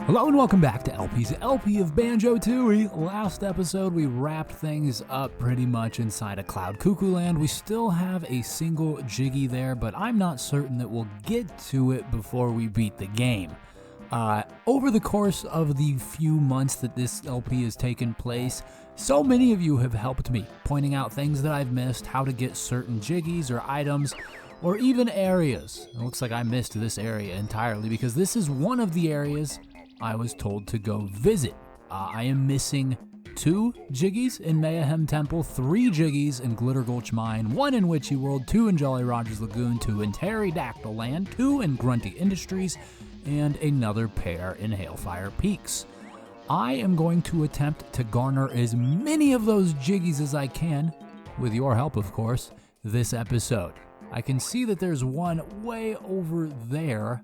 Hello and welcome back to LP's LP of Banjo-Tooie. Last episode we wrapped things up pretty much inside of Cloud Cuckoo Land. We still have a single jiggy there, but I'm not certain that we'll get to it before we beat the game. Over the course of the few months that this LP has taken place, so many of you have helped me, pointing out things that I've missed, how to get certain jiggies or items, or even areas. It looks like I missed this area entirely because this is one of the areas I was told to go visit. I am missing 2 jiggies in Mayhem Temple, 3 jiggies in Glitter Gulch Mine, 1 in Witchy World, 2 in Jolly Rogers Lagoon, 2 in Pterodactyl Land, 2 in Grunty Industries, and another pair in Hailfire Peaks. I am going to attempt to garner as many of those jiggies as I can, with your help of course, this episode. I can see that there's one way over there.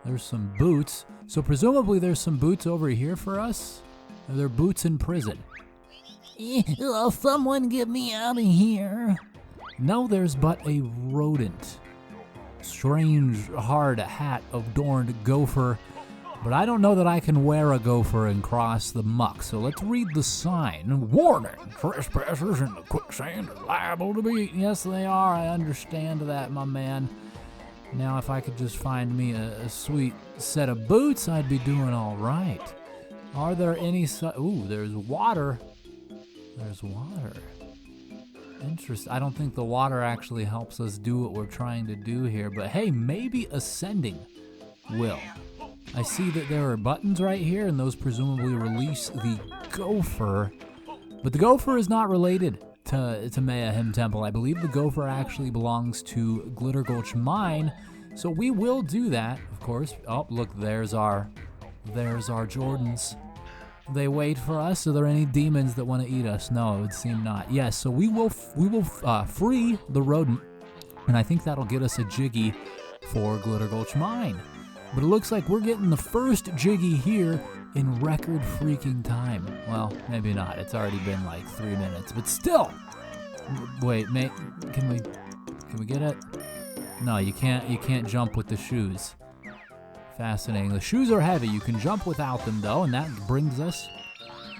There's some boots. So presumably there's some boots over here for us? Are there boots in prison? Someone get me out of here. No, there's but a rodent. Strange hard hat adorned gopher. But I don't know that I can wear a gopher and cross the muck. So let's read the sign. Warning, trespassers in the quicksand are liable to be. Yes, they are. I understand that, my man. Now, if I could just find me a sweet set of boots, I'd be doing all right. Are there any... Ooh, there's water. There's water. Interesting. I don't think the water actually helps us do what we're trying to do here. But hey, maybe ascending will. I see that there are buttons right here, and those presumably release the gopher. But the gopher is not related to Mayhem Temple. I believe the gopher actually belongs to Glitter Gulch Mine, so we will do that, of course. Oh, look, there's our Jordans. They wait for us. Are there any demons that want to eat us? No, it would seem not. Yes, so we will free the rodent, and I think that'll get us a jiggy for Glitter Gulch Mine. But it looks like we're getting the first jiggy here in record freaking time. Well, maybe not. It's already been like 3 minutes, but still. Wait, mate, can we get it? No, you can't jump with the shoes. Fascinating. The shoes are heavy. You can jump without them though, and that brings us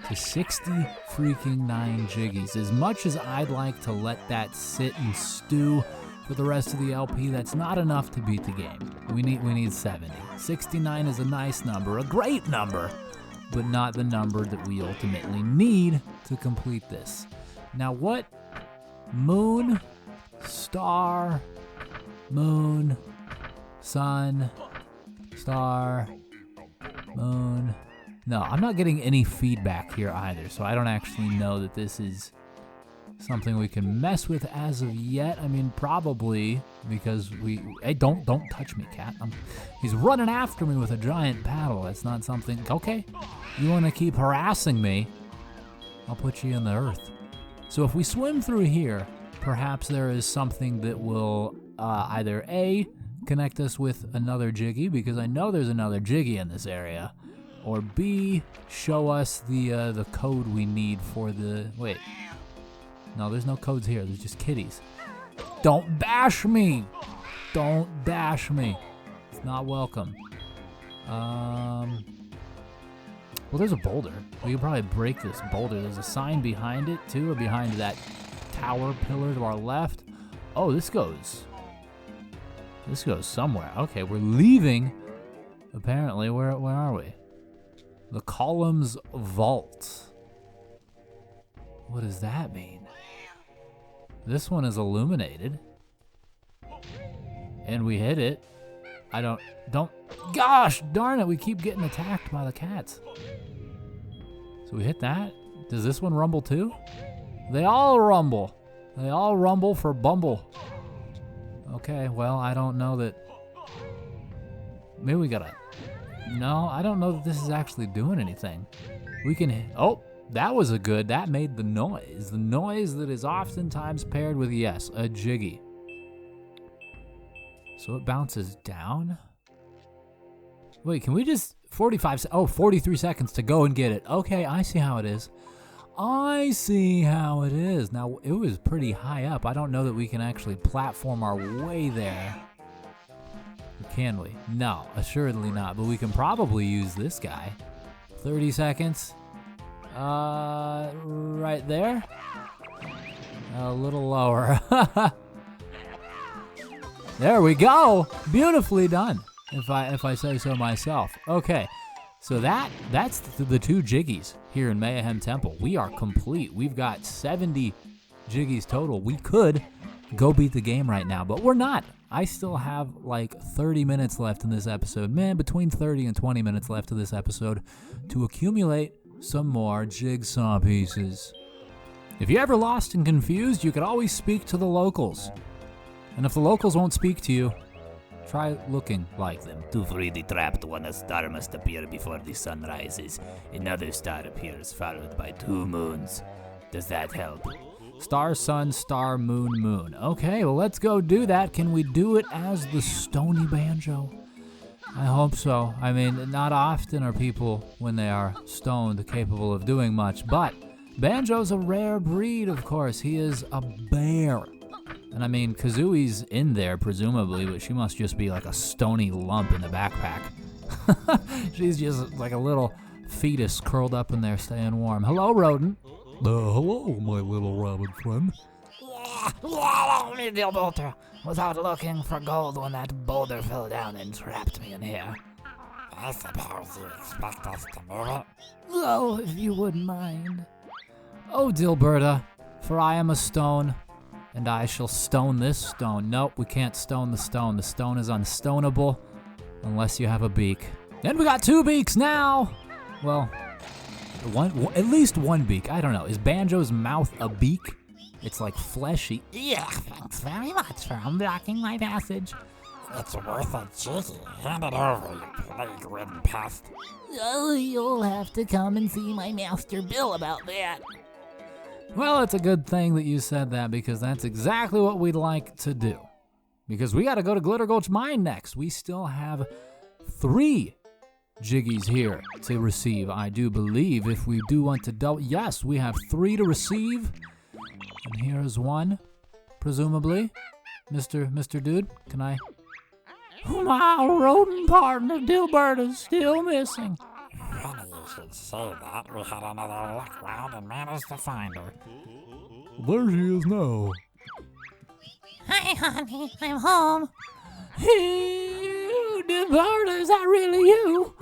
to 60 freaking 9 jiggies. As much as I'd like to let that sit and stew for the rest of the LP, that's not enough to beat the game. We need 70. 69 is a nice number, a great number, but not the number that we ultimately need to complete this. Now what? Moon, star, moon, sun, star, moon. No, I'm not getting any feedback here either, so I don't actually know that this is something we can mess with as of yet. I mean, probably because hey, don't touch me, cat. He's running after me with a giant paddle. That's not something. Okay, you want to keep harassing me? I'll put you in the earth. So if we swim through here, perhaps there is something that will either A, connect us with another jiggy, because I know there's another jiggy in this area, or B, show us the code we need for the... Wait. No, there's no codes here. There's just kitties. Don't bash me! Don't dash me. It's not welcome. Well, there's a boulder. We could probably break this boulder. There's a sign behind it, too, or behind that tower pillar to our left. Oh, this goes somewhere. Okay, we're leaving. Apparently, where are we? The Columns Vault. What does that mean? This one is illuminated. And we hit it. Gosh darn it, we keep getting attacked by the cats. So we hit that. Does this one rumble too? They all rumble. They all rumble for Bumble. Okay, well, I don't know that... Maybe we gotta... No, I don't know that this is actually doing anything. We can... Oh, that was that made the noise. The noise that is oftentimes paired with, yes, a jiggy. So it bounces down? Wait, can we just... 43 seconds to go and get it. Okay, I see how it is. I see how it is. Now, it was pretty high up. I don't know that we can actually platform our way there. We Can we? No, assuredly not. But we can probably use this guy. 30 seconds. Right there. A little lower. There we go. Beautifully done, if I say so myself. Okay, so that's the 2 jiggies here in Mayhem Temple. We are complete. We've got 70 jiggies total. We could go beat the game right now, but we're not. I still have like 30 minutes left in this episode. Man, between 30 and 20 minutes left of this episode to accumulate some more jigsaw pieces. If you're ever lost and confused, you could always speak to the locals. And if the locals won't speak to you, try looking like them. To free the trapped one, a star must appear before the sun rises. Another star appears, followed by 2 moons. Does that help? Star, sun, star, moon, moon. Okay, well, let's go do that. Can we do it as the Stony Banjo? I hope so. I mean, not often are people, when they are stoned, capable of doing much, but Banjo's a rare breed, of course. He is a bear. And I mean, Kazooie's in there, presumably, but she must just be like a stony lump in the backpack. She's just like a little fetus curled up in there staying warm. Hello, rodent. Hello, my little rabbit friend. Follow me, Dilbolter, without looking for gold when that boulder fell down and trapped me in here. I suppose you expect us to move it? Oh, if you wouldn't mind. Oh, Dilberta, for I am a stone, and I shall stone this stone. Nope, we can't stone the stone. The stone is unstonable unless you have a beak. And we got 2 beaks now! Well, at least 1 beak. I don't know. Is Banjo's mouth a beak? It's like fleshy. Yeah, thanks very much for unblocking my passage. It's worth a jiggy. Hand it over, you plague-ridden pest. Oh, you'll have to come and see my Master Bill about that. Well, it's a good thing that you said that, because that's exactly what we'd like to do. Because we got to go to Glitter Gulch Mine next. We still have 3 jiggies here to receive, I do believe. If we do want to double, yes, we have 3 to receive. And here's 1, presumably. Mr. Dude, can I? My rodent partner, Dilberta's still missing. Funny you should say that. We had another luck round and managed to find her. There she is now. Hi, honey, I'm home. Dilberta, is that really you?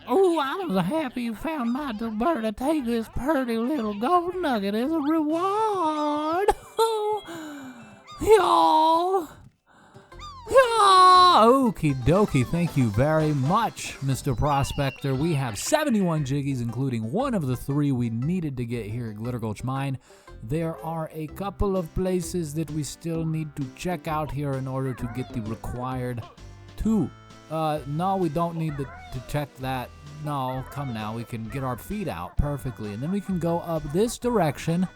Oh, I was happy you found my Dilberta. Take this pretty little gold nugget as a reward. Y'all. Okie dokie, thank you very much, Mr. Prospector. We have 71 jiggies, including 1 of the 3 we needed to get here at Glitter Gulch Mine. There are a couple of places that we still need to check out here in order to get the required 2. No, we don't need to check that. No, come now, we can get our feet out perfectly, and then we can go up this direction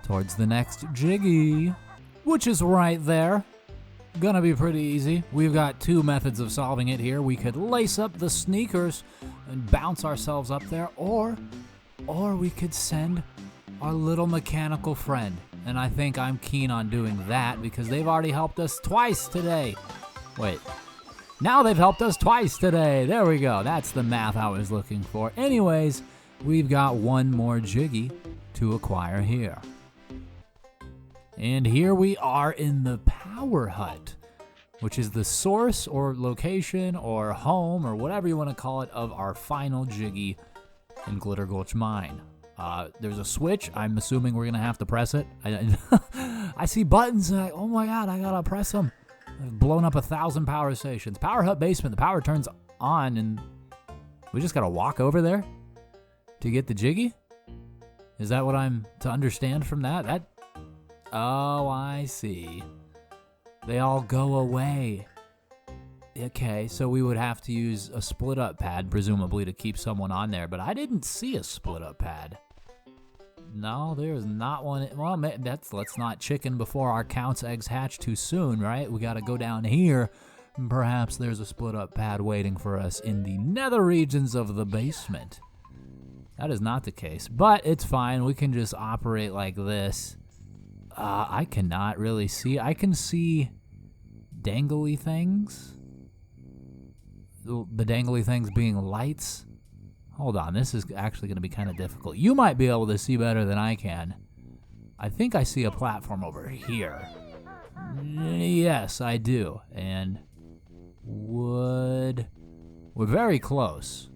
towards the next jiggy, which is right there. Gonna be pretty easy. We've got 2 methods of solving it here. We could lace up the sneakers and bounce ourselves up there, or we could send our little mechanical friend. And I think I'm keen on doing that because they've already helped us twice today. Wait. Now they've helped us twice today. There we go. That's the math I was looking for. Anyways, we've got 1 more jiggy to acquire here. And here we are in the Power Hut, which is the source or location or home or whatever you want to call it of our final jiggy in Glitter Gulch Mine. There's a switch. I'm assuming we're going to have to press it. I see buttons and oh my god, I got to press them. I've blown up 1,000 power stations. Power Hut basement, the power turns on and we just got to walk over there to get the jiggy? Is that what I'm to understand from that? Oh, I see. They all go away. Okay, so we would have to use a split-up pad, presumably, to keep someone on there, but I didn't see a split-up pad. No, there's not one. Well, let's not chicken before our count's eggs hatch too soon, right? We gotta go down here, and perhaps there's a split-up pad waiting for us in the nether regions of the basement. That is not the case, but it's fine. We can just operate like this. I cannot really see. I can see dangly things. the dangly things being lights. Hold on, this is actually going to be kind of difficult. You might be able to see better than I can. I think I see a platform over here. Yes, I do. And wood. We're very close.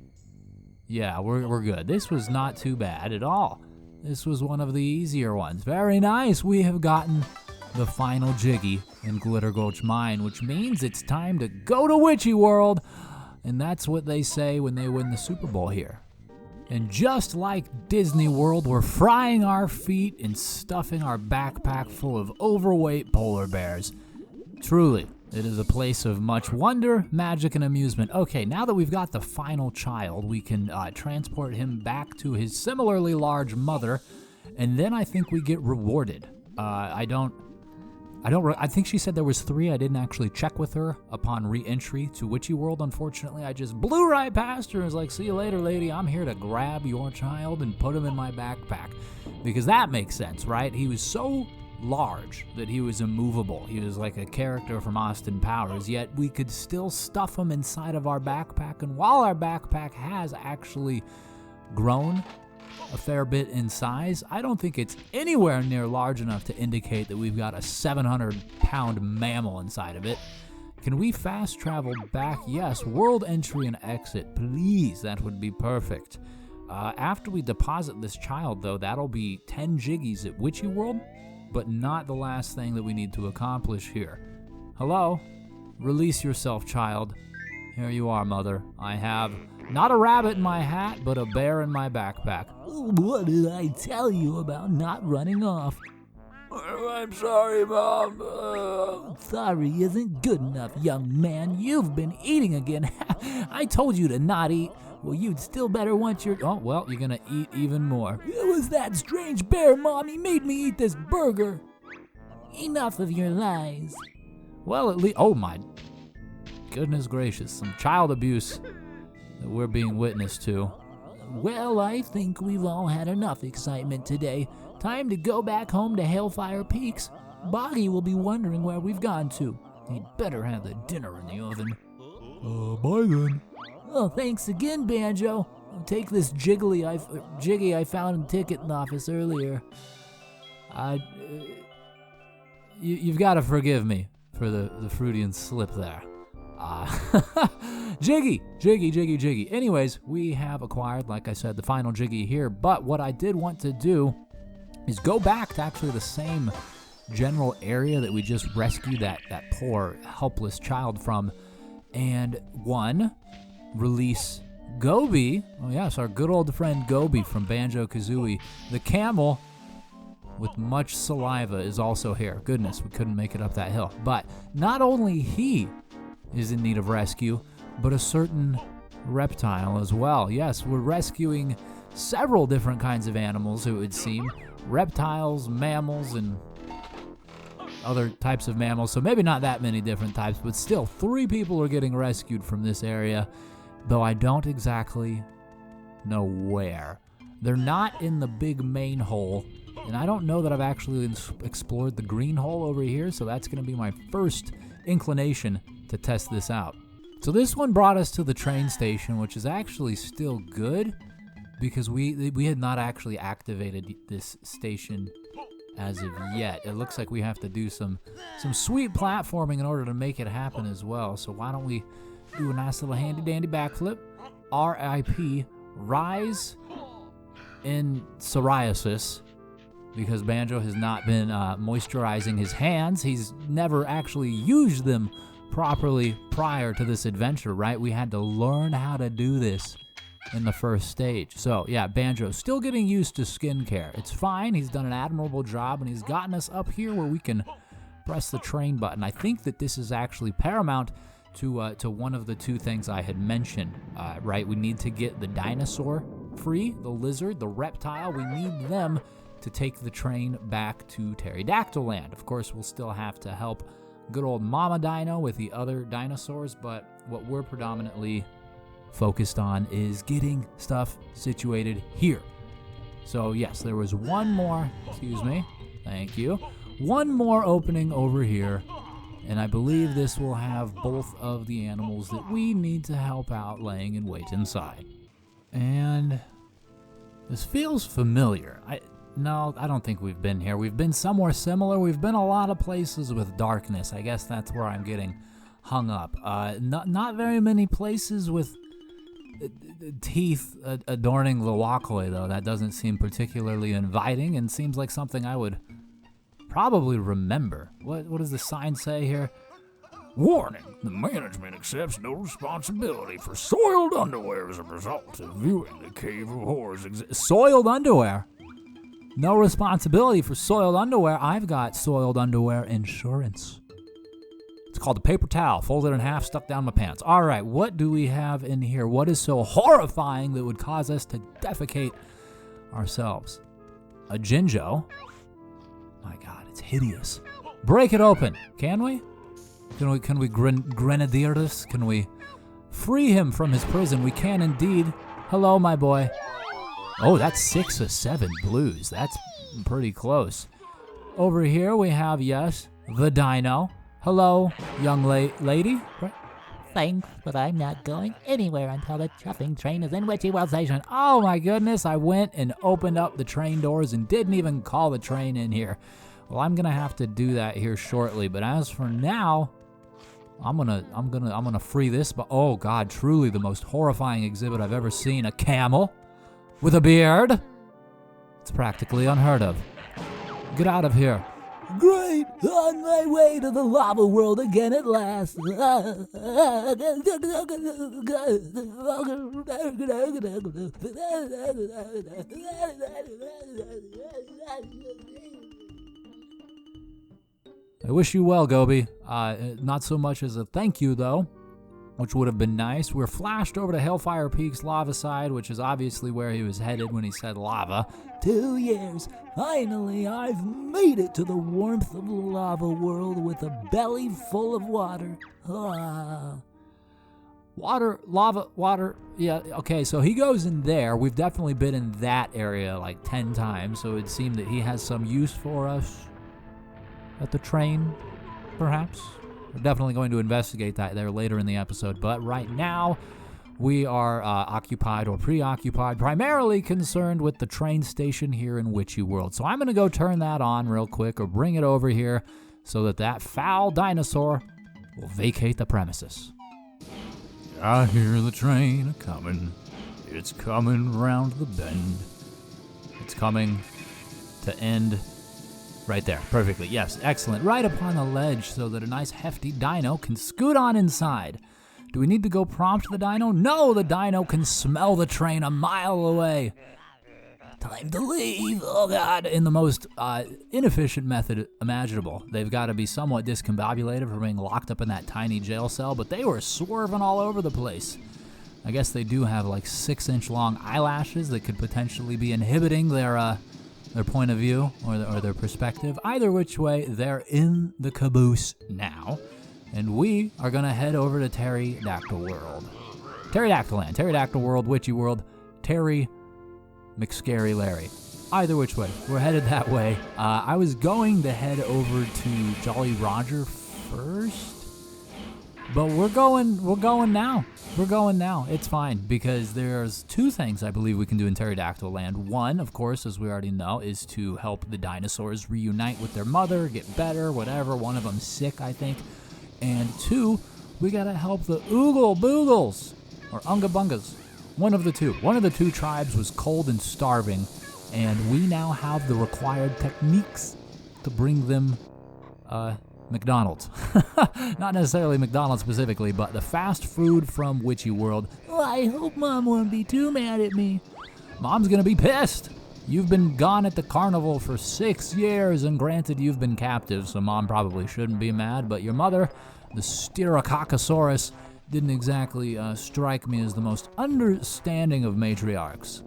Yeah, we're good. This was not too bad at all. This was one of the easier ones. Very nice. We have gotten the final Jiggy in Glitter Gulch Mine, which means it's time to go to Witchy World. And that's what they say when they win the Super Bowl here. And just like Disney World, we're frying our feet and stuffing our backpack full of overweight polar bears. Truly, it is a place of much wonder, magic, and amusement. Okay, now that we've got the final child, we can transport him back to his similarly large mother, and then I think we get rewarded. I think she said there was 3. I didn't actually check with her upon re-entry to Witchy World. Unfortunately, I just blew right past her and was like, see you later, lady. I'm here to grab your child and put him in my backpack. Because that makes sense, right? He was so large that he was immovable. He was like a character from Austin Powers, yet we could still stuff him inside of our backpack. And while our backpack has actually grown a fair bit in size, I don't think it's anywhere near large enough to indicate that we've got a 700-pound mammal inside of it. Can we fast travel back? Yes, world entry and exit, please. That would be perfect. After we deposit this child, though, that'll be 10 Jiggies at Witchy World, but not the last thing that we need to accomplish here. Hello? Release yourself, child. Here you are, mother. I have not a rabbit in my hat, but a bear in my backpack. What did I tell you about not running off? I'm sorry, Mom. Sorry isn't good enough, young man. You've been eating again. I told you to not eat. Well, you'd still better want your... Oh, well, you're gonna eat even more. It was that strange bear, Mom. He made me eat this burger. Enough of your lies. Well, at least... Oh, my goodness gracious. Some child abuse that we're being witness to. Well, I think we've all had enough excitement today. Time to go back home to Hellfire Peaks. Boggy will be wondering where we've gone to. He'd better have the dinner in the oven. Bye then. Oh, thanks again, Banjo. I'll take this Jiggy I found in the ticket office earlier. You've got to forgive me for the Freudian slip there. Jiggy. Anyways, we have acquired, like I said, the final Jiggy here, but what I did want to do is go back to actually the same general area that we just rescued that poor, helpless child from, and release Gobi. Oh yes, our good old friend Gobi from Banjo-Kazooie. The camel with much saliva is also here. Goodness, we couldn't make it up that hill. But not only he is in need of rescue, but a certain reptile as well. Yes, we're rescuing several different kinds of animals, it would seem. Reptiles, mammals, and other types of mammals. So maybe not that many different types, but still 3 people are getting rescued from this area, though I don't exactly know where. They're not in the big main hole, and I don't know that I've actually explored the green hole over here, so that's going to be my first inclination to test this out. So this one brought us to the train station, which is actually still good because we had not actually activated this station as of yet. It looks like we have to do some sweet platforming in order to make it happen as well. So why don't we do a nice little handy dandy backflip. R.I.P. Rise in psoriasis, because Banjo has not been moisturizing his hands. He's never actually used them properly prior to this adventure, right? We had to learn how to do this in the first stage. So yeah, Banjo still getting used to skincare. It's fine. He's done an admirable job, and he's gotten us up here where we can press the train button. I think that this is actually paramount to one of the 2 things I had mentioned, right? We need to get the dinosaur free, the lizard, the reptile. We need them to take the train back to Pterodactyl Land. Of course, we'll still have to help good old Mama Dino with the other dinosaurs, but what we're predominantly focused on is getting stuff situated here. So yes, there was one more, excuse me, thank you, one more opening over here, And I believe this will have both of the animals that we need to help out laying in wait inside. And this feels familiar. No, I don't think we've been here. We've been somewhere similar. We've been a lot of places with darkness. I guess that's where I'm getting hung up. Not very many places with teeth adorning the walkway, though. That doesn't seem particularly inviting and seems like something I would probably remember. What does the sign say here? Warning, the management accepts no responsibility for soiled underwear as a result of viewing the Cave of Horrors. Soiled underwear? No responsibility for soiled underwear. I've got soiled underwear insurance. It's called a paper towel, folded in half, stuck down my pants. All right, what do we have in here? What is so horrifying that would cause us to defecate ourselves? A Jinjo? My God, it's hideous. Break it open, can we? Can we grenadier this? Can we free him from his prison? We can indeed. Hello, my boy. Oh, that's 6 of 7 blues. That's pretty close. Over here we have, yes, the dino. Hello, young lady. Thanks, but I'm not going anywhere until the chuffing train is in Witchy World Station. Oh my goodness, I went and opened up the train doors and didn't even call the train in here. Well, I'm gonna have to do that here shortly, but as for now, I'm gonna free this. But oh God, truly the most horrifying exhibit I've ever seen. A camel with a beard. It's practically unheard of. Get out of here. Great! On my way to the lava world again at last. I wish you well, Gobi. Not so much as a thank you, though, which would have been nice. We're flashed over to Hellfire Peak's lava side, which is obviously where he was headed when he said lava. 2 years. Finally, I've made it to the warmth of the lava world with a belly full of water. Water, lava, water. Yeah, okay, so he goes in there. We've definitely been in that area like 10 times, so it would seem that he has some use for us at the train, perhaps. We're definitely going to investigate that there later in the episode, but right now we are occupied or preoccupied, primarily concerned with the train station here in Witchy World. So I'm going to go turn that on real quick or bring it over here so that foul dinosaur will vacate the premises. I hear the train a-coming. It's coming round the bend. It's coming to end right there, perfectly. Yes, excellent. Right upon the ledge so that a nice hefty dino can scoot on inside. Do we need to go prompt the dino? No, the dino can smell the train a mile away. Time to leave. Oh, God. In the most inefficient method imaginable. They've got to be somewhat discombobulated for being locked up in that tiny jail cell, but they were swerving all over the place. I guess they do have like 6-inch long eyelashes that could potentially be inhibiting their point of view or their perspective. Either which way, they're in the caboose now. And we are going to head over to Pterodactyl World. Pterodactyl Land, Pterodactyl World, Witchy World, Terry McScary Larry. Either which way, we're headed that way. I was going to head over to Jolly Roger first, but we're going now. We're going now. It's fine, because there's 2 things I believe we can do in Pterodactyl Land. One, of course, as we already know, is to help the dinosaurs reunite with their mother, get better, whatever. One of them's sick, I think. And 2, we gotta help the Oogle Boogles, or Unga Bungas. One of the 2. One of the 2 tribes was cold and starving, and we now have the required techniques to bring them McDonald's. Not necessarily McDonald's specifically, but the fast food from Witchy World. Oh, I hope Mom won't be too mad at me. Mom's gonna be pissed. You've been gone at the carnival for 6 years, and granted, you've been captive, so Mom probably shouldn't be mad, but your mother, the Styracosaurus, didn't exactly strike me as the most understanding of matriarchs.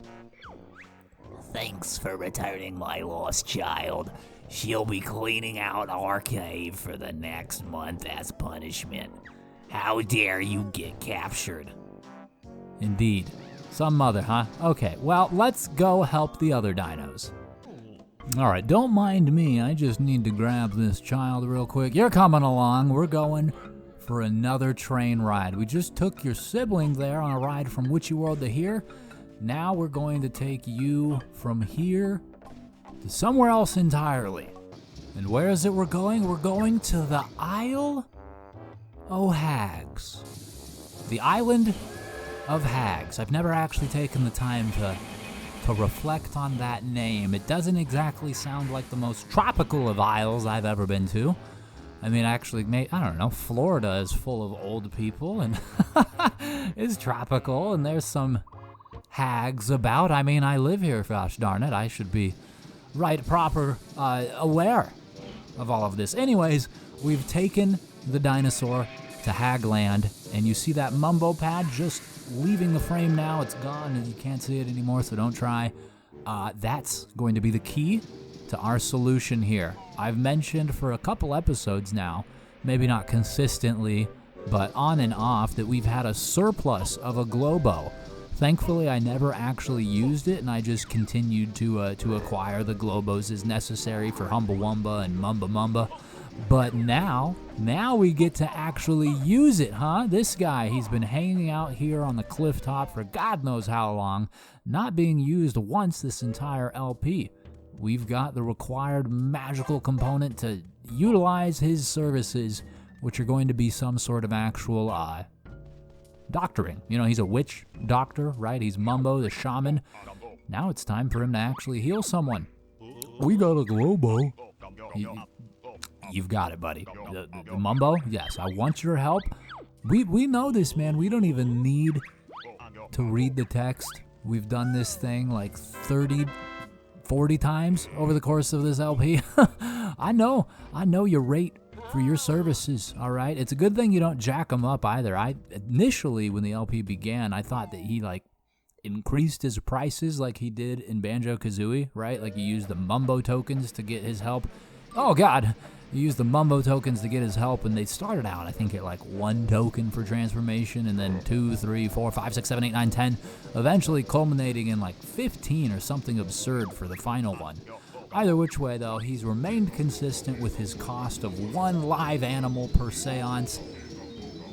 Thanks for returning my lost child. She'll be cleaning out our cave for the next month as punishment. How dare you get captured? Indeed. Some mother, huh? Okay, well, let's go help the other dinos. All right, don't mind me. I just need to grab this child real quick. You're coming along. We're going for another train ride. We just took your sibling there on a ride from Witchy World to here. Now we're going to take you from here to somewhere else entirely. And where is it we're going? We're going to the Isle o' Hags. The Island of Hags. I've never actually taken the time to reflect on that name. It doesn't exactly sound like the most tropical of isles I've ever been to. I mean, actually, I don't know, Florida is full of old people and is tropical, and there's some hags about. I mean, I live here, gosh darn it. I should be aware of all of this. Anyways, we've taken the dinosaur to Hagland, and you see that mumbo pad just leaving the frame now. It's gone, and you can't see it anymore, so don't try. That's going to be the key to our solution here. I've mentioned for a couple episodes now, maybe not consistently, but on and off, that we've had a surplus of a Globo. Thankfully, I never actually used it, and I just continued to acquire the Globos as necessary for Humba Wumba and Mumba Mumba. But now we get to actually use it, huh? This guy, he's been hanging out here on the cliff top for God knows how long, not being used once this entire LP. We've got the required magical component to utilize his services, which are going to be some sort of actual doctoring. You know, he's a witch doctor, right? He's Mumbo, the shaman. Now it's time for him to actually heal someone. We got a Globo. You've got it, buddy. The Mumbo, yes, I want your help. We know this, man. We don't even need to read the text. We've done this thing like 30, 40 times over the course of this LP. I know your rate for your services, all right? It's a good thing you don't jack them up either. Initially, when the LP began, I thought that he increased his prices like he did in Banjo-Kazooie, right? Like he used the Mumbo tokens to get his help. Oh, God. He used the Mumbo tokens to get his help, and they started out, I think, at 1 token for transformation, and then 2, 3, 4, 5, 6, 7, 8, 9, 10, eventually culminating in 15 or something absurd for the final one. Either which way, though, he's remained consistent with his cost of 1 live animal per seance,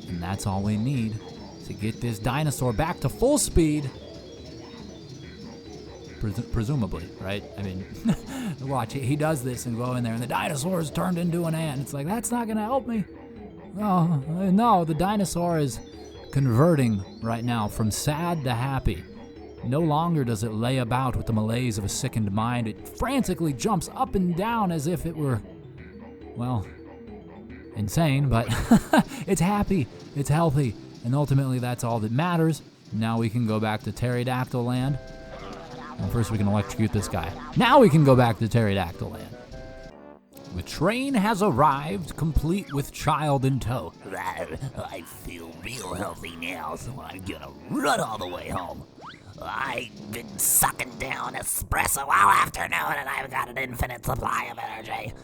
and that's all we need to get this dinosaur back to full speed. Presumably, right? I mean, watch, he does this and go in there, and the dinosaur is turned into an ant. It's like, that's not going to help me. No, the dinosaur is converting right now from sad to happy. No longer does it lay about with the malaise of a sickened mind. It frantically jumps up and down as if it were, well, insane, but it's happy, it's healthy, and ultimately that's all that matters. Now we can go back to Pterodactyl Land. Well, first we can electrocute this guy. Now we can go back to Pterodactyl Land. The train has arrived, complete with child in tow. I feel real healthy now, so I'm gonna run all the way home. I've been sucking down espresso all afternoon, and I've got an infinite supply of energy.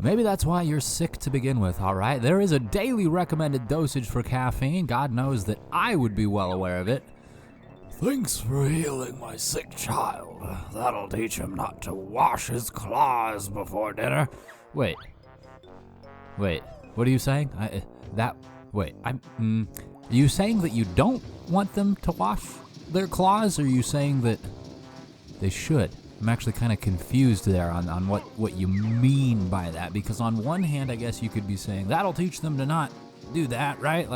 Maybe that's why you're sick to begin with, all right? There is a daily recommended dosage for caffeine. God knows that I would be well aware of it. Thanks for healing my sick child. That'll teach him not to wash his claws before dinner. Wait, what are you saying? Are you saying that you don't want them to wash their claws, or are you saying that they should? I'm actually kind of confused there on what you mean by that, because on one hand, I guess you could be saying that'll teach them to not do that, right?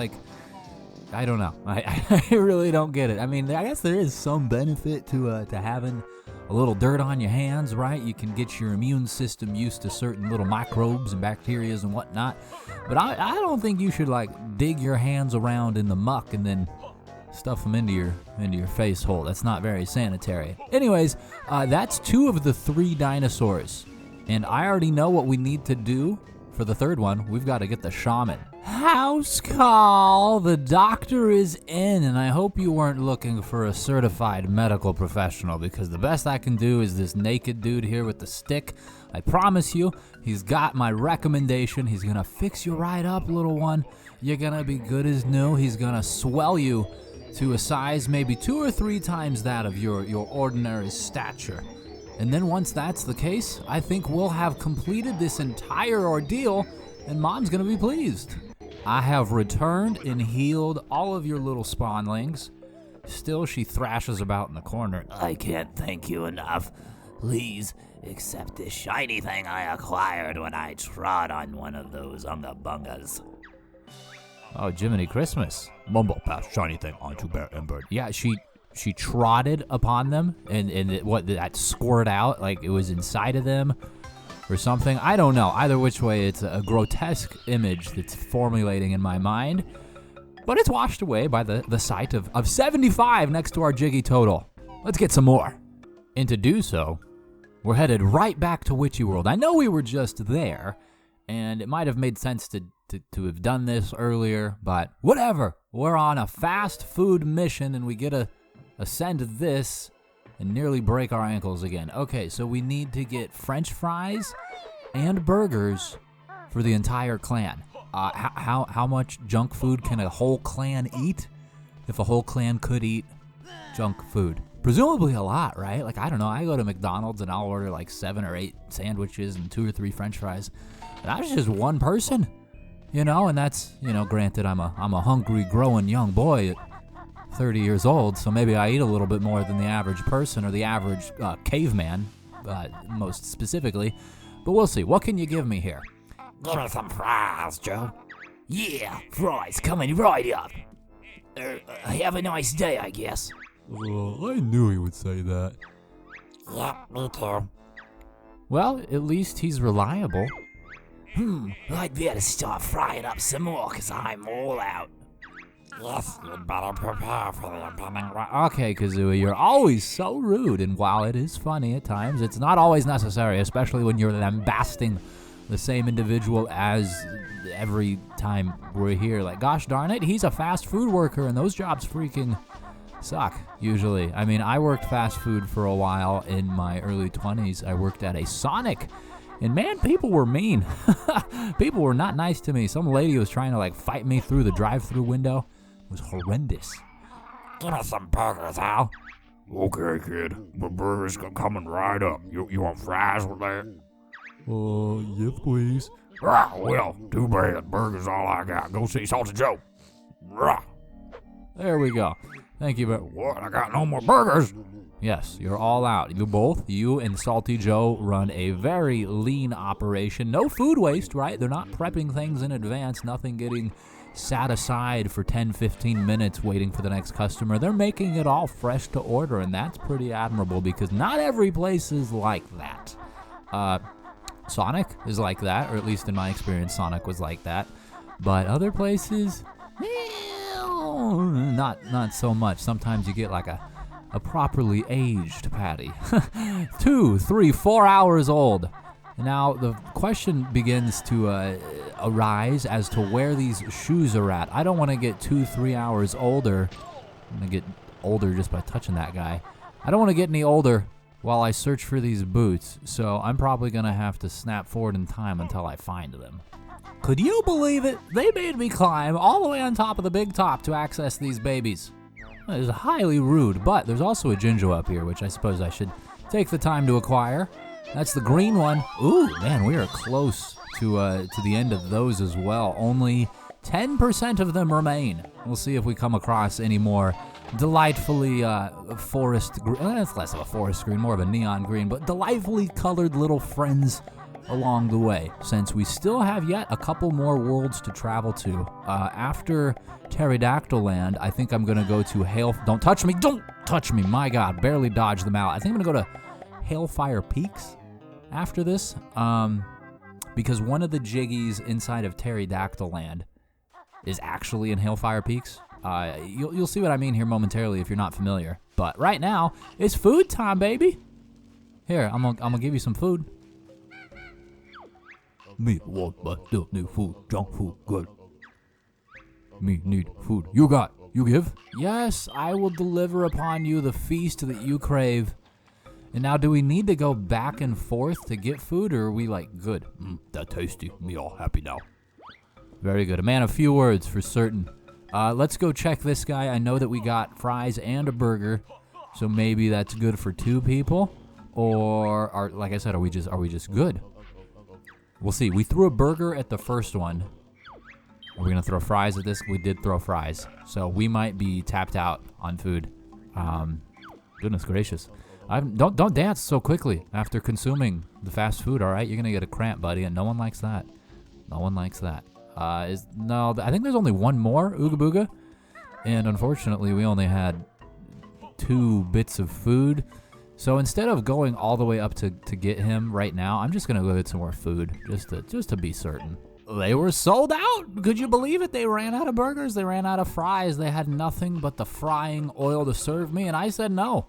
I don't know. I really don't get it. I mean, I guess there is some benefit to having a little dirt on your hands, right? You can get your immune system used to certain little microbes and bacteria and whatnot. But I don't think you should dig your hands around in the muck and then stuff them into your face hole. That's not very sanitary. Anyways, that's 2 of the 3 dinosaurs, and I already know what we need to do for the 3rd one. We've got to get the shaman. House call! The doctor is in, and I hope you weren't looking for a certified medical professional, because the best I can do is this naked dude here with the stick. I promise you, he's got my recommendation. He's gonna fix you right up, little one. You're gonna be good as new. He's gonna swell you to a size maybe 2 or 3 times that of your ordinary stature. And then once that's the case, I think we'll have completed this entire ordeal, and Mom's gonna be pleased. I have returned and healed all of your little spawnlings. Still, she thrashes about in the corner. I can't thank you enough. Please accept this shiny thing I acquired when I trod on one of those bungas. Oh, Jiminy Christmas. Mumble passed shiny thing onto Bear and Bird. Yeah, she trotted upon them, and that squirted out like it was inside of them or something. I don't know. Either which way, it's a grotesque image that's formulating in my mind. But it's washed away by the sight of 75 next to our Jiggy total. Let's get some more. And to do so, we're headed right back to Witchy World. I know we were just there, and it might have made sense to have done this earlier, but whatever. We're on a fast food mission, and we get to ascend this and nearly break our ankles again. Okay, so we need to get French fries and burgers for the entire clan. How much junk food can a whole clan eat? If a whole clan could eat junk food. Presumably a lot, right? Like, I don't know, I go to McDonald's and I'll order like 7 or 8 sandwiches and 2 or 3 French fries. And I was just one person, and that's, granted I'm a hungry, growing young boy at 30 years old, so maybe I eat a little bit more than the average person or the average caveman, most specifically. But we'll see. What can you give me here? Give me some fries, Joe. Yeah, fries coming right up. Have a nice day, I guess. I knew he would say that. Yeah, me too. Well, at least he's reliable. I'd better start frying up some more, because I'm all out. Yes, you'd better prepare for the impending Okay, Kazooie, you're always so rude, and while it is funny at times, it's not always necessary, especially when you're lambasting the same individual as every time we're here. Like, gosh darn it, he's a fast food worker, and those jobs freaking suck, usually. I mean, I worked fast food for a while in my early 20s. I worked at a Sonic, and man, people were mean. People were not nice to me. Some lady was trying to, fight me through the drive-thru window. It was horrendous. Give me some burgers, Al. Okay, kid. The burger's coming right up. You want fries with that? Yes, please. Well, too bad. Burger's all I got. Go see Salty Joe. There we go. Thank you, but What? I got no more burgers. yes, you're all out. You and Salty Joe run a very lean operation. No food waste, right? They're not prepping things in advance, nothing getting sat aside for 10, 15 minutes waiting for the next customer. They're making it all fresh to order, and that's pretty admirable because not every place is like that. Sonic is like that, or at least in my experience, Sonic was like that. But other places, not so much. Sometimes you get like a properly aged patty. 2, 3, 4 hours old. Now the question begins to arise as to where these shoes are at. I don't want to get 2, 3 hours older. I'm going to get older just by touching that guy. I don't want to get any older while I search for these boots, so I'm probably going to have to snap forward in time until I find them. Could you believe it? They made me climb all the way on top of the big top to access these babies. It is highly rude, but there's also a Jinjo up here, which I suppose I should take the time to acquire. That's the green one. Ooh, man, we are close to the end of those as well. Only 10% of them remain. We'll see if we come across any more delightfully forest green. It's less of a forest green, more of a neon green, but delightfully colored little friends along the way, since we still have yet a couple more worlds to travel to. After Pterodactyl Land, I think I'm going to go to Don't touch me! Don't touch me! My God, barely dodged them out. I think I'm going to go to Hailfire Peaks after this, because one of the jiggies inside of Pterodactyl Land is actually in Hailfire Peaks. You'll see what I mean here momentarily if you're not familiar. But right now, it's food time, baby. Here, I'm gonna give you some food. Me want but still need food. Junk food, good. Me need food. You give? Yes, I will deliver upon you the feast that you crave. And now, do we need to go back and forth to get food, or are we good? That tasty. Me all happy now. Very good. A man of few words for certain. Let's go check this guy. I know that we got fries and a burger, so maybe that's good for 2 people. or like I said, are we just good? We'll see. We threw a burger at the first one. Are we gonna throw fries at this? We did throw fries, so we might be tapped out on food. Goodness gracious! Don't dance so quickly after consuming the fast food. All right, you're gonna get a cramp, buddy, and no one likes that. No one likes that. I think there's only one more Ooga Booga, and unfortunately, we only had 2 bits of food. So instead of going all the way up to get him right now, I'm just gonna go get some more food just to be certain. They were sold out. Could you believe it? They ran out of burgers. They ran out of fries. They had nothing but the frying oil to serve me, and I said no,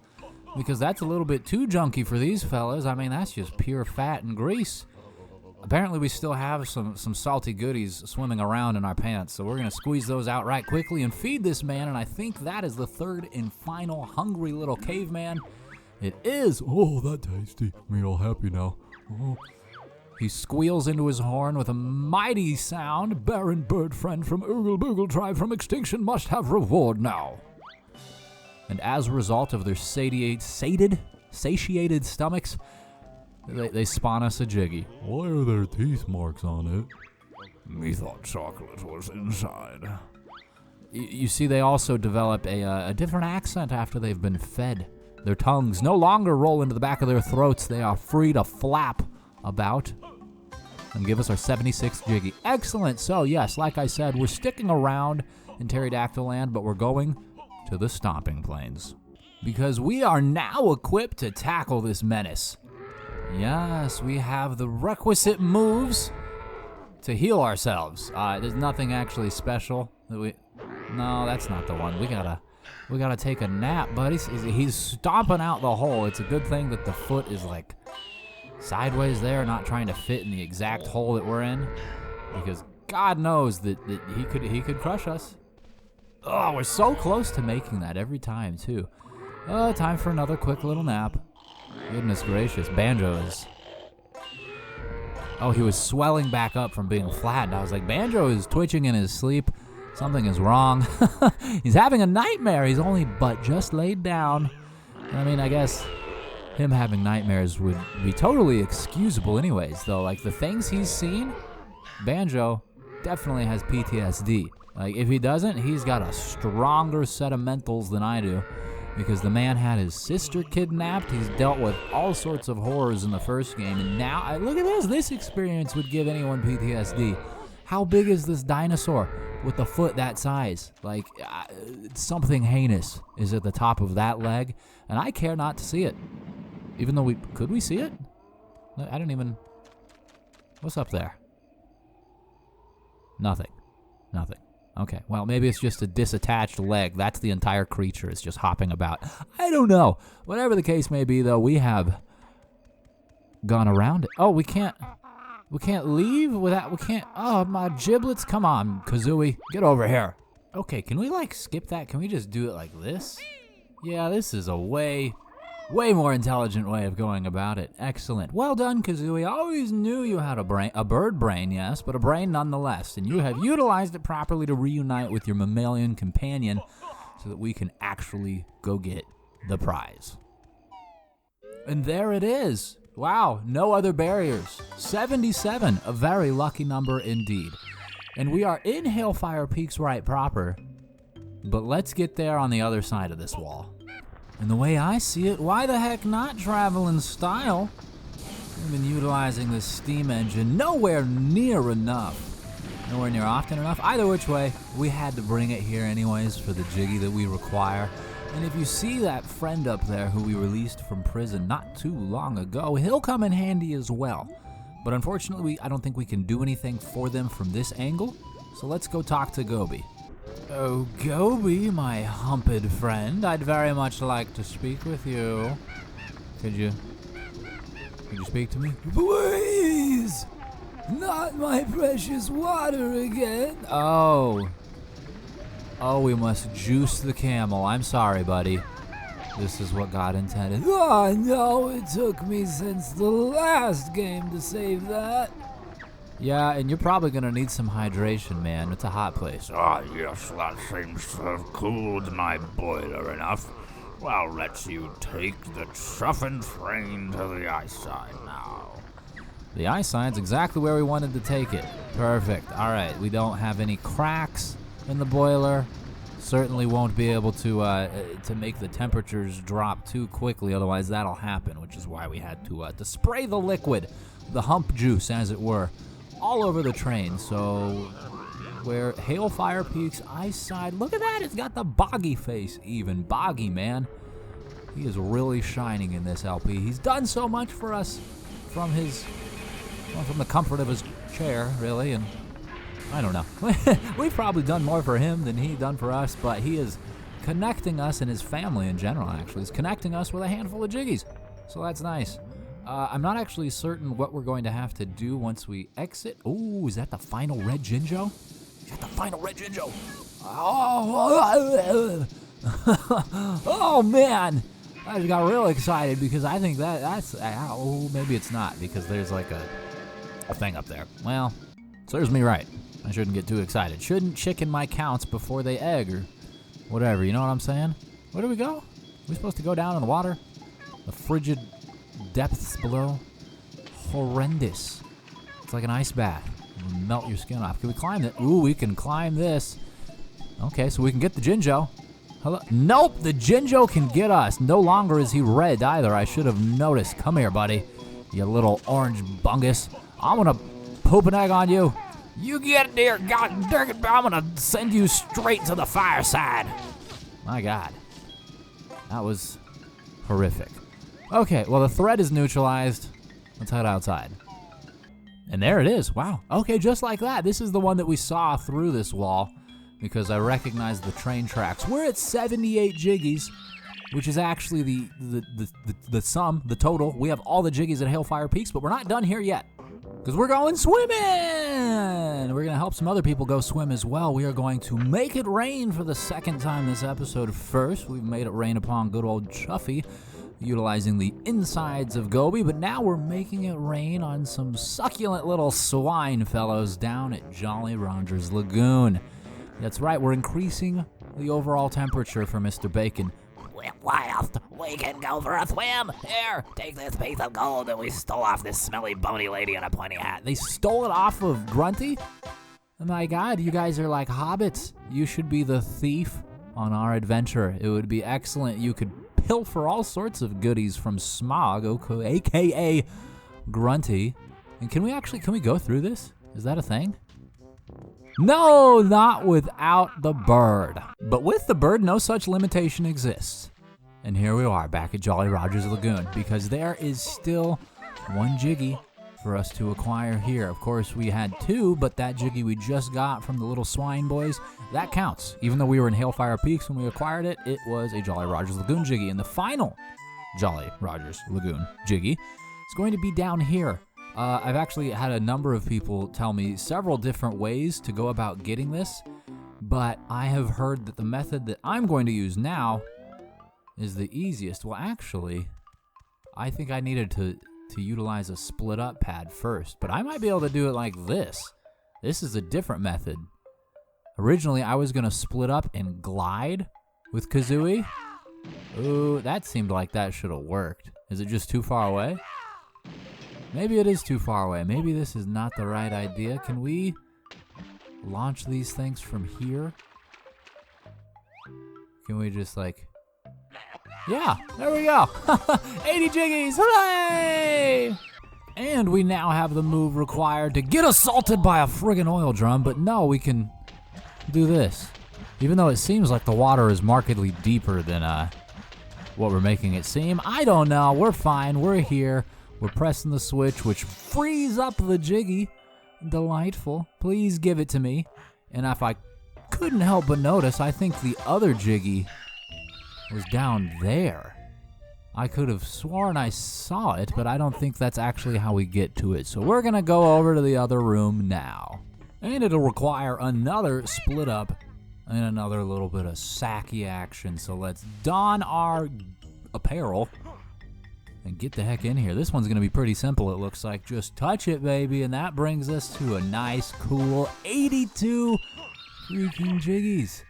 because that's a little bit too junky for these fellas. I mean, that's just pure fat and grease. Apparently, we still have some salty goodies swimming around in our pants, so we're going to squeeze those out right quickly and feed this man, and I think that is the third and final hungry little caveman. It is. Oh, that's tasty. Me all happy now. Oh. He squeals into his horn with a mighty sound. Barren bird friend from Oogle Boogle tribe from extinction must have reward now. And as a result of their satiated stomachs, they spawn us a jiggy. Why are there teeth marks on it? Me thought chocolate was inside. You see, they also develop a different accent after they've been fed. Their tongues no longer roll into the back of their throats. They are free to flap about and give us our 76th jiggy. Excellent. So, yes, like I said, we're sticking around in Pterodactyl Land, but we're going to the Stomping Plains because we are now equipped to tackle this menace. Yes, we have the requisite moves to heal ourselves. There's nothing actually special. No, that's not the one. We gotta take a nap, buddy. He's stomping out the hole. It's a good thing that the foot is like sideways there, not trying to fit in the exact hole that we're in, because God knows that he could crush us. Oh, we're so close to making that every time too. Time for another quick little nap. Goodness gracious, Banjo is... Oh, he was swelling back up from being flattened. I was like, Banjo is twitching in his sleep. Something is wrong. He's having a nightmare. He's only but just laid down. I mean, I guess him having nightmares would be totally excusable anyways, though. Like, the things he's seen, Banjo definitely has PTSD. Like, if he doesn't, he's got a stronger set of mentals than I do, because the man had his sister kidnapped. He's dealt with all sorts of horrors in the first game, and now, look at this. This experience would give anyone PTSD. How big is this dinosaur with the foot that size? Like, something heinous is at the top of that leg, and I care not to see it. Even though could we see it? I didn't even... What's up there? Nothing. Okay, well, maybe it's just a disattached leg. That's the entire creature. It's just hopping about. I don't know. Whatever the case may be, though, we have gone around it. Oh, we can't leave without... We can't... Oh, my giblets. Come on, Kazooie. Get over here. Okay, can we, like, skip that? Can we just do it like this? Yeah, this is a way more intelligent way of going about it. Excellent. Well done, Kazooie. I always knew you had a bird brain, yes, but a brain nonetheless. And you have utilized it properly to reunite with your mammalian companion so that we can actually go get the prize. And there it is. Wow, no other barriers. 77, a very lucky number indeed. And we are in Hailfire Peaks right proper, but let's get there on the other side of this wall. And the way I see it, why the heck not travel in style? We've been utilizing this steam engine nowhere near often enough. Either which way, we had to bring it here anyways for the jiggy that we require. And if you see that friend up there who we released from prison not too long ago, he'll come in handy as well. But unfortunately, I don't think we can do anything for them from this angle, so let's go talk to Gobi. Oh, Gobi, my humped friend, I'd very much like to speak with you. Could you speak to me? Please! Not my precious water again. Oh, we must juice the camel. I'm sorry, buddy. This is what God intended. Oh, no, it took me since the last game to save that. Yeah, and you're probably going to need some hydration, man. It's a hot place. Ah, yes, that seems to have cooled my boiler enough. Well, let's you take the chuffing train to the ice side now. The ice side's exactly where we wanted to take it. Perfect. All right, we don't have any cracks in the boiler. Certainly won't be able to make the temperatures drop too quickly, otherwise that'll happen, which is why we had to spray the liquid, the hump juice, as it were, all over the train. So where Hailfire Peak's ice side, look at that, it's got the Boggy face even. Boggy, man. He is really shining in this LP. He's done so much for us from the comfort of his chair, really, and I don't know. We've probably done more for him than he's done for us, but he is connecting us, and his family in general, actually, is connecting us with a handful of jiggies. So that's nice. I'm not actually certain what we're going to have to do once we exit. Oh, is that the final red Jinjo? Is that the final red Jinjo? Oh, oh man. I just got real excited because I think that's... Oh, maybe it's not because there's like a thing up there. Well, serves me right. I shouldn't get too excited. Shouldn't chicken my counts before they egg or whatever. You know what I'm saying? Where do we go? Are we supposed to go down in the water? The frigid depths below? Horrendous. It's like an ice bath. It'll melt your skin off. Can we climb it? Ooh, we can climb this. Okay, so we can get the Jinjo. Hello? Nope, the Jinjo can get us. No longer is he red either. I should have noticed. Come here, buddy. You little orange bungus. I'm gonna poop an egg on you. You get there, God dang it, I'm gonna send you straight to the fireside. My God. That was horrific. Okay, well, the thread is neutralized. Let's head outside. And there it is. Wow. Okay, just like that. This is the one that we saw through this wall because I recognized the train tracks. We're at 78 jiggies, which is actually the sum, the total. We have all the jiggies at Hailfire Peaks, but we're not done here yet because we're going swimming. We're going to help some other people go swim as well. We are going to make it rain for the second time this episode. First, we've made it rain upon good old Chuffy, utilizing the insides of Gobi, but now we're making it rain on some succulent little swine fellows down at Jolly Roger's Lagoon. That's right, we're increasing the overall temperature for Mr. Bacon. Whilst we can go for a swim. Here, take this piece of gold that we stole off this smelly bony lady in a pointy hat. They stole it off of Grunty? Oh my God, you guys are like hobbits. You should be the thief on our adventure. It would be excellent. You could pilfer all sorts of goodies from Smog, aka Grunty. And can we go through this? Is that a thing? No, not without the bird. But with the bird, no such limitation exists. And here we are back at Jolly Roger's Lagoon because there is still one jiggy for us to acquire here. Of course, we had two, but that jiggy we just got from the little swine boys, that counts. Even though we were in Hailfire Peaks when we acquired it, it was a Jolly Roger's Lagoon jiggy. And the final Jolly Roger's Lagoon jiggy is going to be down here. I've actually had a number of people tell me several different ways to go about getting this, but I have heard that the method that I'm going to use now is the easiest. Well, actually, I think I needed to utilize a split up pad first, but I might be able to do it like this. This is a different method. Originally, I was going to split up and glide with Kazooie. Ooh, that seemed like that should have worked. Is it just too far away? Maybe it is too far away. Maybe this is not the right idea. Can we launch these things from here? Can we just like... Yeah, there we go. 80 jiggies, hooray! And we now have the move required to get assaulted by a friggin' oil drum, but no, we can do this. Even though it seems like the water is markedly deeper than what we're making it seem. I don't know, we're fine, we're here. We're pressing the switch, which frees up the jiggy. Delightful. Please give it to me. And if I couldn't help but notice, I think the other jiggy was down there. I could have sworn I saw it, but I don't think that's actually how we get to it. So we're going to go over to the other room now. And it'll require another split up and another little bit of sacky action. So let's don our apparel and get the heck in here. This one's going to be pretty simple, it looks like. Just touch it, baby. And that brings us to a nice, cool 82 freaking jiggies.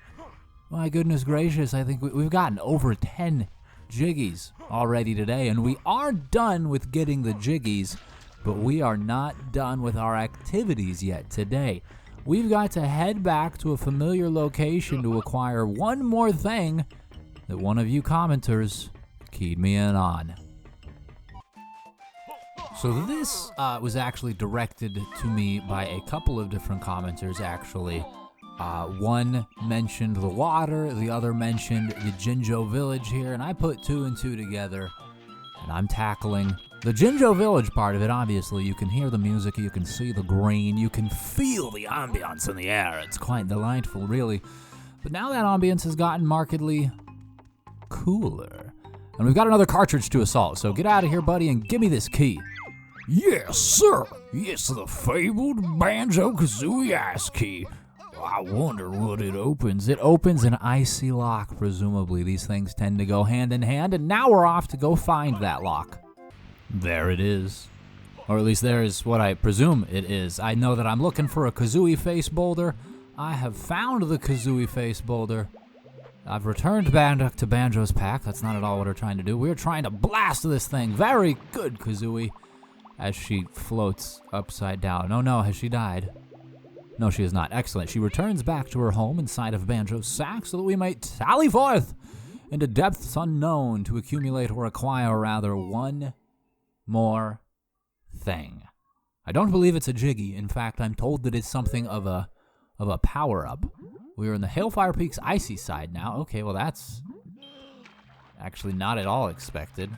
My goodness gracious, I think we've gotten over 10 jiggies already today, and we are done with getting the jiggies, but we are not done with our activities yet today. We've got to head back to a familiar location to acquire one more thing that one of you commenters keyed me in on. So this was actually directed to me by a couple of different commenters, actually. One mentioned the water, the other mentioned the Jinjo village here, and I put two and two together, and I'm tackling the Jinjo village part of it. Obviously, you can hear the music, you can see the green, you can feel the ambiance in the air. It's quite delightful, really. But now that ambiance has gotten markedly cooler. And we've got another cartridge to assault, so get out of here, buddy, and give me this key. Yes, sir. It's the fabled Banjo-Kazooie ice key. I wonder what it opens. It opens an icy lock, presumably. These things tend to go hand in hand, and now we're off to go find that lock. There it is. Or at least there is what I presume it is. I know that I'm looking for a Kazooie face boulder. I have found the Kazooie face boulder. I've returned back to Banjo's pack. That's not at all what we're trying to do. We're trying to blast this thing. Very good, Kazooie. As she floats upside down. Oh no, has she died? No, she is not. Excellent. She returns back to her home inside of Banjo's sack so that we might sally forth into depths unknown to accumulate or acquire, rather, one more thing. I don't believe it's a jiggy. In fact, I'm told that it's something of a power-up. We are in the Hailfire Peak's icy side now. Okay, well that's actually not at all expected.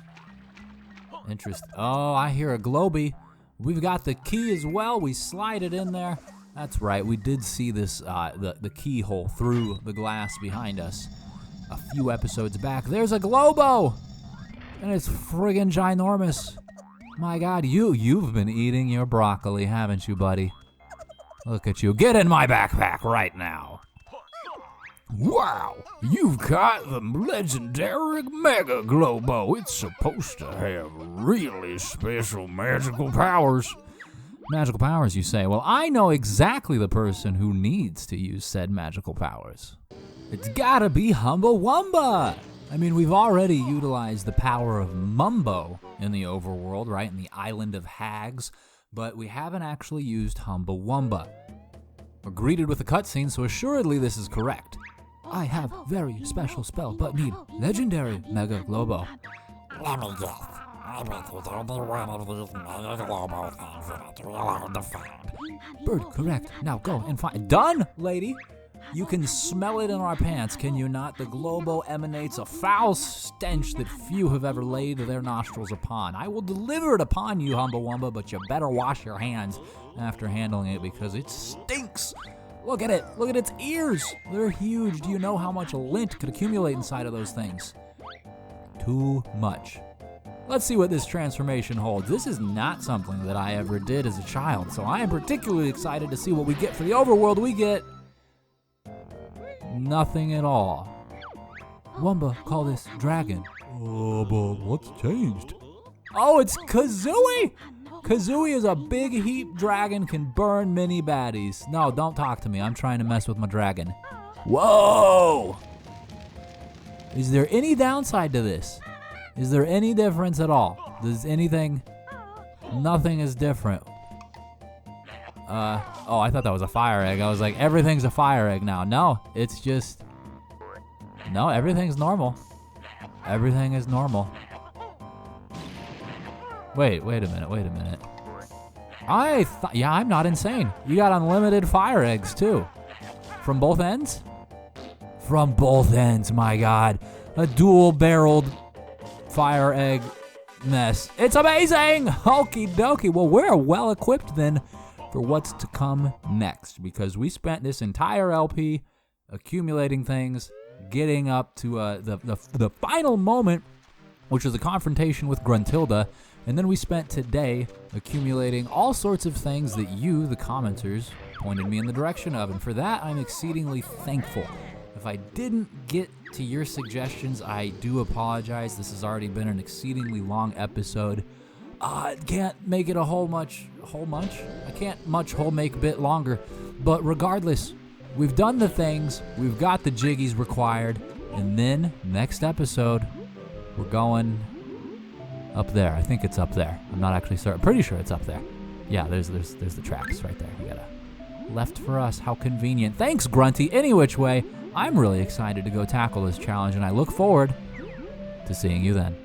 Oh, I hear a Globy. We've got the key as well. We slide it in there. That's right. We did see this, the keyhole through the glass behind us a few episodes back. There's a Globo! And it's friggin' ginormous. My God, you've been eating your broccoli, haven't you, buddy? Look at you. Get in my backpack right now. Wow, you've got the legendary Mega Globo. It's supposed to have really special magical powers. Magical powers, you say? Well, I know exactly the person who needs to use said magical powers. It's gotta be Humba Wumba! I mean, we've already utilized the power of Mumbo in the overworld, right, in the Island of Hags, but we haven't actually used Humba Wumba. We're greeted with a cutscene, so assuredly this is correct. I have very special spell, but need legendary Mega Globo. Let me guess. I bet there's only one of these Mega Globo things that it's real hard to find. Bird, correct. Now go and find. Done, lady! You can smell it in our pants, can you not? The Globo emanates a foul stench that few have ever laid their nostrils upon. I will deliver it upon you, Humba Wumba, but you better wash your hands after handling it because it stinks. Look at it. Look at its ears. They're huge. Do you know how much lint could accumulate inside of those things? Too much. Let's see what this transformation holds. This is not something that I ever did as a child, so I am particularly excited to see what we get for the overworld. We get nothing at all. Wumba, call this dragon. Oh, but what's changed? Oh, it's Kazooie! Kazooie is a big heap dragon, can burn mini baddies. No, don't talk to me. I'm trying to mess with my dragon. Whoa! Is there any downside to this? Is there any difference at all? Does anything... Nothing is different. Oh, I thought that was a fire egg. I was like, everything's a fire egg now. No, it's just... No, everything's normal. Everything is normal. Wait a minute. Yeah, I'm not insane. You got unlimited fire eggs, too. From both ends? From both ends, my God. A dual-barreled fire egg mess. It's amazing! Okie dokie. Well, we're well-equipped, then, for what's to come next, because we spent this entire LP accumulating things, getting up to the final moment, which was a confrontation with Gruntilda, and then we spent today accumulating all sorts of things that you, the commenters, pointed me in the direction of, and for that I'm exceedingly thankful. If I didn't get to your suggestions, I do apologize. This has already been an exceedingly long episode. I can't make it a whole munch. I can't make a bit longer, but regardless, we've done the things, we've got the jiggies required, and then next episode, We're going up there. I think it's up there. I'm not actually certain. Pretty sure it's up there. Yeah, there's the tracks right there. We got a left for us. How convenient. Thanks, Grunty. Any which way, I'm really excited to go tackle this challenge, and I look forward to seeing you then.